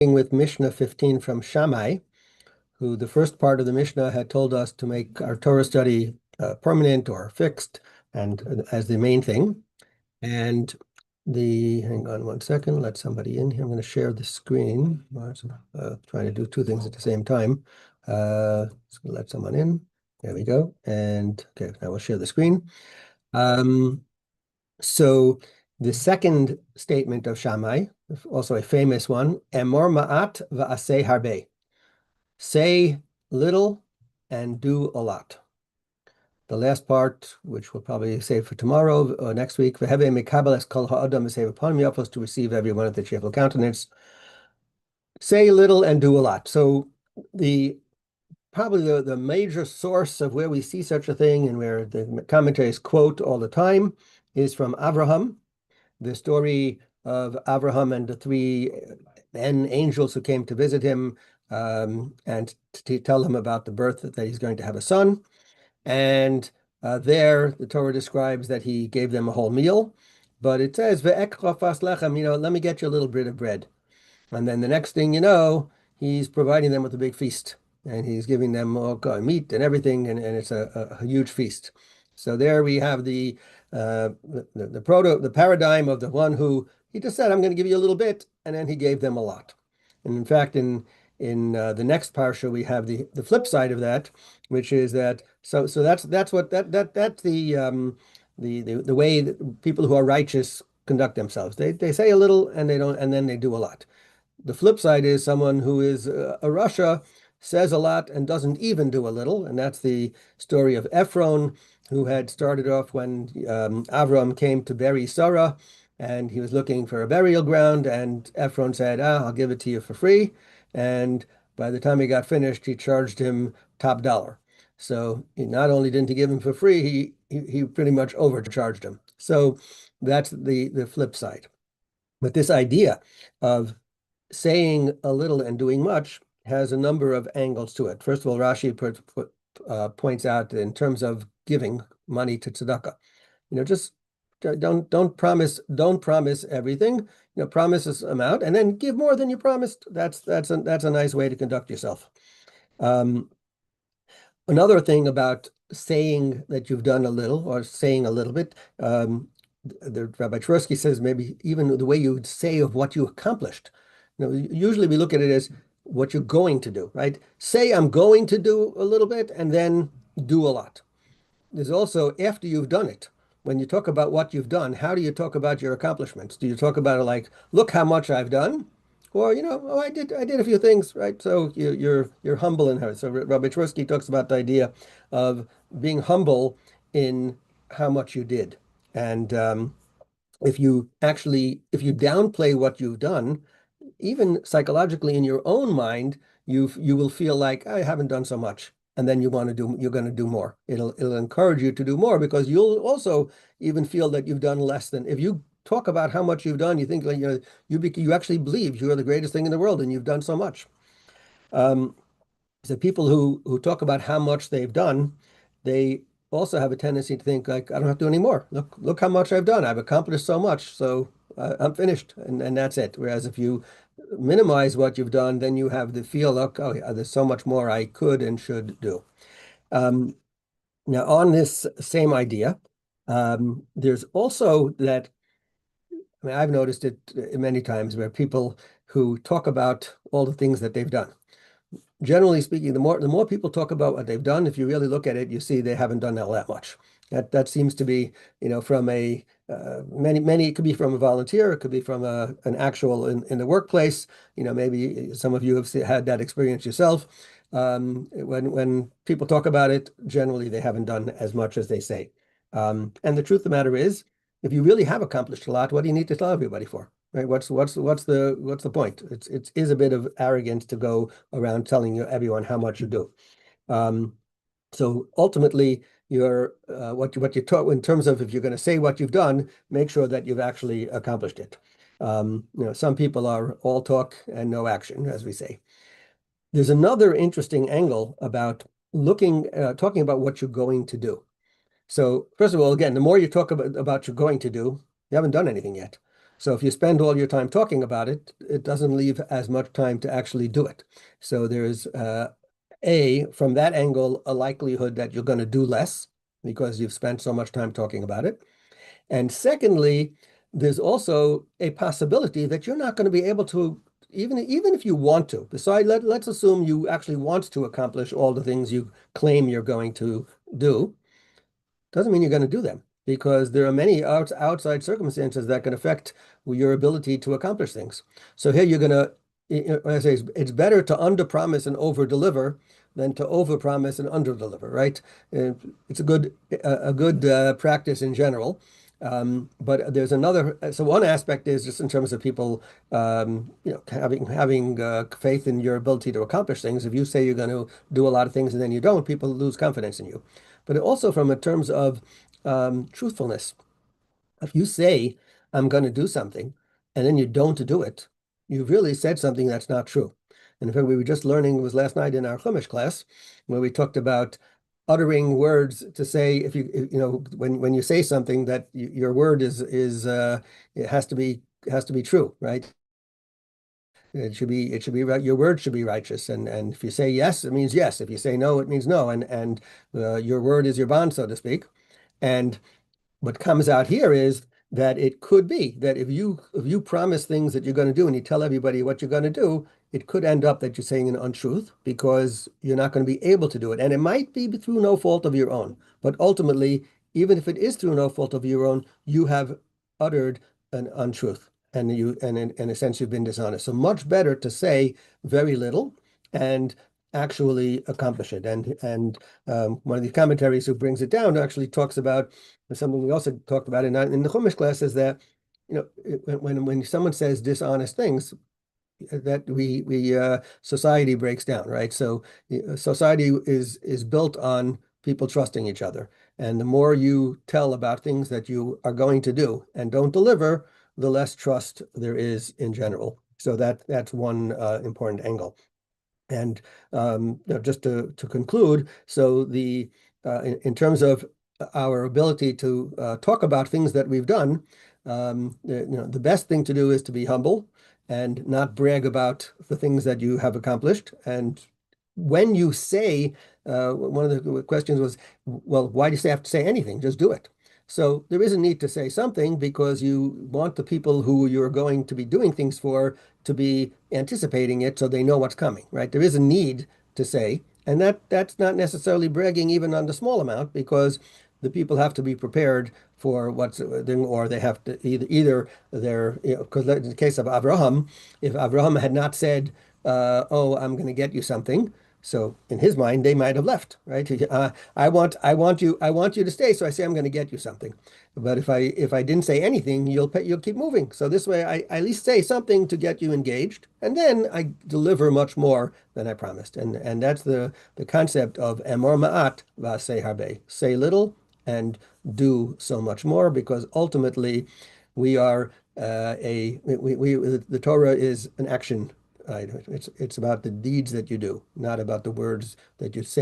With Mishnah 15 from Shammai, who the first part of the Mishnah had told us to make our Torah study permanent or fixed and as the main thing. And hang on one second, let somebody in here. I'm going to share the screen. Trying to do two things at the same time. Let someone in. There we go. And okay, now we'll share the screen. So the second statement of Shammai, also a famous one, Emor ma'at va'aseh harbe. Say little and do a lot. The last part, which we'll probably save for tomorrow or next week, v'heve mekabel es kol ha'adam v'seiv upon me, to receive everyone at the cheerful countenance. Say little and do a lot. So probably the major source of where we see such a thing and where the commentaries quote all the time is from Abraham, the story of Abraham and the three angels who came to visit him and to tell him about the birth that he's going to have a son. And there, the Torah describes that he gave them a whole meal, but it says, "Ve'ekra fas lechem," let me get you a little bit of bread. And then the next thing you know, he's providing them with a big feast, and he's giving them all meat and everything, and it's a huge feast. So there we have the paradigm of the one who he just said, "I'm going to give you a little bit," and then he gave them a lot. And in fact, in the next parsha, we have the flip side of that, which is that that's the way that people who are righteous conduct themselves. They say a little and they don't, and then they do a lot. The flip side is someone who is a Rasha, says a lot and doesn't even do a little, and that's the story of Ephron, who had started off when Avram came to bury Sarah, and he was looking for a burial ground, and Ephron said, I'll give it to you for free. And by the time he got finished, he charged him top dollar. So he not only didn't he give him for free, he pretty much overcharged him. So that's the flip side. But this idea of saying a little and doing much has a number of angles to it. First of all, Rashi points out that in terms of giving money to tzedakah, just don't promise everything. Promise this amount and then give more than you promised. That's a nice way to conduct yourself. Another thing about saying that you've done a little or saying a little bit, the Rabbi Tversky says maybe even the way you would say of what you accomplished. Usually we look at it as what you're going to do, right? Say I'm going to do a little bit and then do a lot. There's also after you've done it. When you talk about what you've done, how do you talk about your accomplishments? Do you talk about it like, look how much I've done? Or, I did a few things, right? So you're humble in her. So Rabbi Tversky talks about the idea of being humble in how much you did. And if you downplay what you've done, even psychologically in your own mind, you will feel like I haven't done so much. And then you're going to do more. It'll encourage you to do more because you'll also even feel that you've done less than if you talk about how much you've done, you think like you actually believe you are the greatest thing in the world and you've done so much. So people who talk about how much they've done, they also have a tendency to think like I don't have to do any more. Look how much I've done. I've accomplished so much, so I'm finished, and that's it. Whereas if you minimize what you've done, then you have the feel like, oh, yeah, there's so much more I could and should do. Now, on this same idea, there's also that, I mean, I've noticed it many times where people who talk about all the things that they've done. Generally speaking, the more people talk about what they've done, if you really look at it, you see they haven't done all that much. That seems to be, from many. It could be from a volunteer, it could be from an actual in the workplace. Maybe some of you have had that experience yourself. When people talk about it, generally they haven't done as much as they say. And the truth of the matter is, if you really have accomplished a lot, what do you need to tell everybody for? Right? What's the point? It is a bit of arrogance to go around telling everyone how much you do. So ultimately, what you taught in terms of if you're going to say what you've done, make sure that you've actually accomplished it. Some people are all talk and no action, as we say. There's another interesting angle about talking about what you're going to do. So first of all, again, the more you talk about you're going to do, you haven't done anything yet. So if you spend all your time talking about it, it doesn't leave as much time to actually do it. So there's from that angle, a likelihood that you're going to do less because you've spent so much time talking about it. And secondly, there's also a possibility that you're not going to be able to, even if you want to. So let's assume you actually want to accomplish all the things you claim you're going to do. Doesn't mean you're going to do them because there are many outside circumstances that can affect your ability to accomplish things. So here you're going to, I say it's better to underpromise and overdeliver than to overpromise and underdeliver, right? It's a good practice in general. But there's another. So one aspect is just in terms of people, having faith in your ability to accomplish things. If you say you're going to do a lot of things and then you don't, people lose confidence in you. But also from in terms of truthfulness. If you say, I'm going to do something, and then you don't do it, you've really said something that's not true. And in fact, we were just learning, it was last night in our Chumash class, where we talked about uttering words to say, when you say something that your word it has to be true, right? It should be right. Your word should be righteous. And if you say yes, it means yes. If you say no, it means no. And your word is your bond, so to speak. And what comes out here is that it could be that if you promise things that you're going to do and you tell everybody what you're going to do, it could end up that you're saying an untruth because you're not going to be able to do it. And it might be through no fault of your own. But ultimately, even if it is through no fault of your own, you have uttered an untruth and in a sense you've been dishonest. So much better to say very little and actually accomplish it. And one of the commentaries who brings it down actually talks about something we also talked about in the Chumash class is that, when someone says dishonest things, that we society breaks down, right? So society is built on people trusting each other. And the more you tell about things that you are going to do and don't deliver, the less trust there is in general. So that's one important angle. And just to conclude, so in terms of our ability to talk about things that we've done, the best thing to do is to be humble and not brag about the things that you have accomplished. And when you say, one of the questions was, well, why do you have to say anything? Just do it. So there is a need to say something because you want the people who you're going to be doing things for to be anticipating it so they know what's coming, right? There is a need to say, and that's not necessarily bragging even on the small amount because the people have to be prepared for or they have to either they're, because in the case of Abraham, if Abraham had not said, oh, I'm going to get you something. So in his mind, they might have left, right? I want you to stay. So I say I'm going to get you something. But if I didn't say anything, you'll keep moving. So this way, I at least say something to get you engaged, and then I deliver much more than I promised. And that's the concept of emor ma'at v'aseh harbe. Say little and do so much more, because ultimately, we are the Torah is an action. Right? It's about the deeds that you do, not about the words that you say.